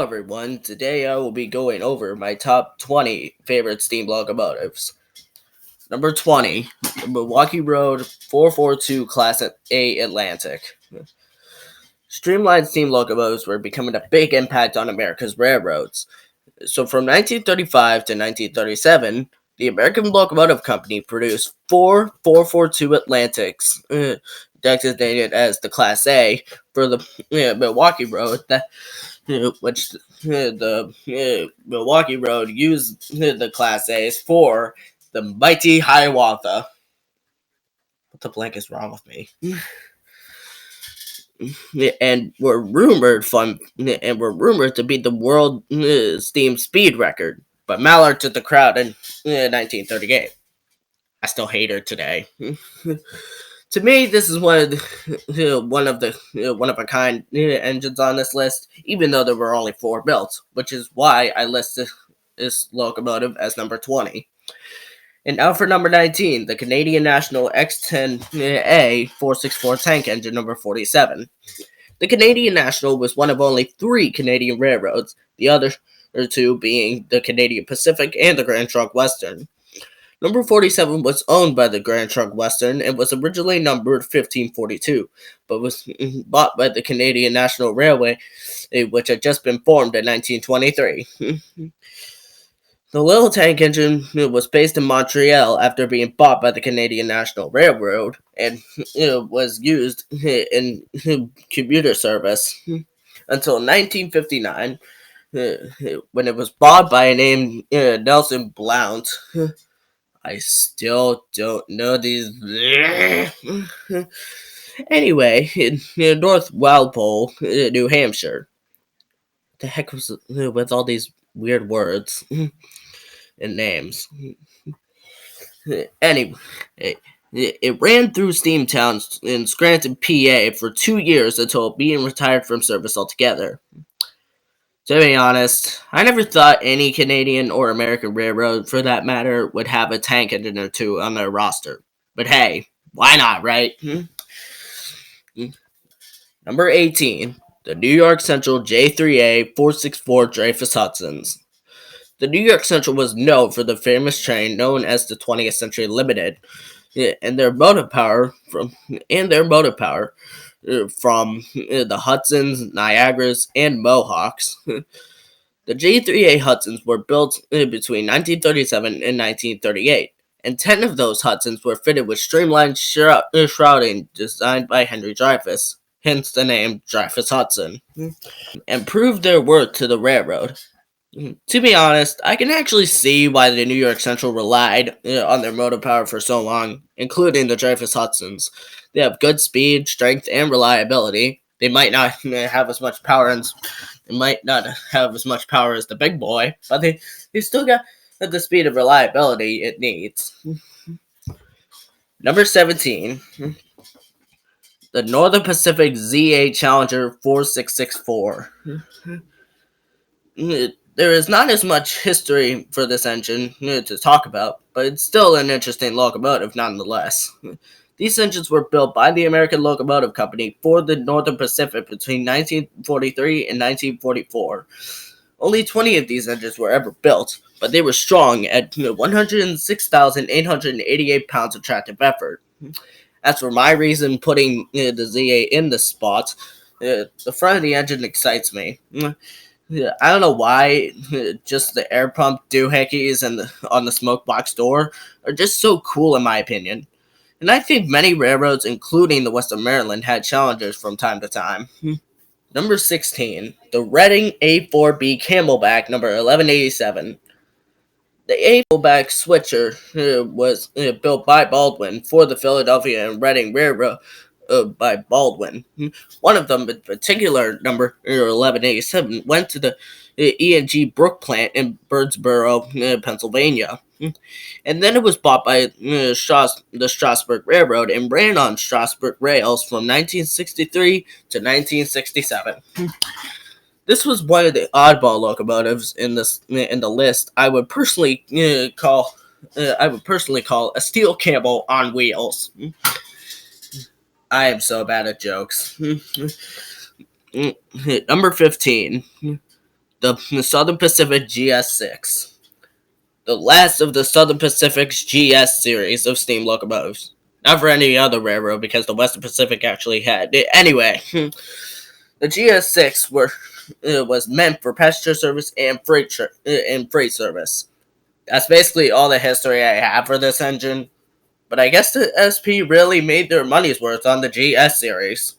Everyone, today I will be going over my top 20 favorite steam locomotives. Number 20, the Milwaukee Road 442 Class A Atlantic. Streamlined steam locomotives were becoming a big impact on America's railroads. So from 1935 to 1937, the American Locomotive Company produced four 442 Atlantics, designated as the Class A, for the Milwaukee Road, which the Milwaukee Road used the Class A's for the mighty Hiawatha. What the blank is wrong with me? And were rumored to beat the world steam speed record, but Mallard took the crowd in 1938. I still hate her today. To me, this is one of the one of a kind engines on this list, even though there were only four built, which is why I listed this locomotive as number 20. And now for number 19, the Canadian National X10A 464 tank engine number 47. The Canadian National was one of only three Canadian railroads, the other two being the Canadian Pacific and the Grand Trunk Western. Number 47 was owned by the Grand Trunk Western and was originally numbered 1542, but was bought by the Canadian National Railway, which had just been formed in 1923. The little tank engine was based in Montreal after being bought by the Canadian National Railroad and was used in commuter service until 1959, when it was bought by a named Nelson Blount. I still don't know these. Anyway, in North Walpole, New Hampshire. The heck was with all these weird words and names? Anyway, it ran through Steamtown in Scranton, PA for 2 years until being retired from service altogether. To be honest, I never thought any Canadian or American railroad, for that matter, would have a tank engine or two on their roster. But hey, why not, right? Number 18, the New York Central J3A 464 Dreyfus Hudsons. The New York Central was known for the famous train known as the 20th Century Limited, and their motive power from the Hudsons, Niagaras, and Mohawks. The J3A Hudsons were built between 1937 and 1938, and 10 of those Hudsons were fitted with streamlined shrouding designed by Henry Dreyfus, hence the name Dreyfus Hudson, and proved their worth to the railroad. To be honest, I can actually see why the New York Central relied on their motor power for so long, including the Dreyfus Hudsons. They have good speed, strength, and reliability. They might not have as much power as the big boy, but they still got the speed and reliability it needs. Number 17, the Northern Pacific ZA Challenger 4664. There is not as much history for this engine to talk about, but it's still an interesting locomotive nonetheless. These engines were built by the American Locomotive Company for the Northern Pacific between 1943 and 1944. Only 20 of these engines were ever built, but they were strong at 106,888 pounds of tractive effort. As for my reason putting the ZA in this spot, the front of the engine excites me. I don't know why, just the air pump doohickeys on the smoke box door are just so cool in my opinion. And I think many railroads, including the Western Maryland, had Challengers from time to time. Number 16, the Reading A4B Camelback number 1187. The A4back switcher was built by Baldwin for the Philadelphia and Reading Railroad by Baldwin. One of them, in particular, number 1187, went to the E&G Brook plant in Birdsboro, Pennsylvania. And then it was bought by the Strasbourg Railroad and ran on Strasbourg rails from 1963 to 1967. This was one of the oddball locomotives in the list. I would personally call a steel cable on wheels. I am so bad at jokes. Number 15, the Southern Pacific GS6, the last of the Southern Pacific's GS series of steam locomotives. Not for any other railroad because the Western Pacific actually had it. Anyway, the GS6 was meant for passenger service and freight service. That's basically all the history I have for this engine. But I guess the SP really made their money's worth on the GS series.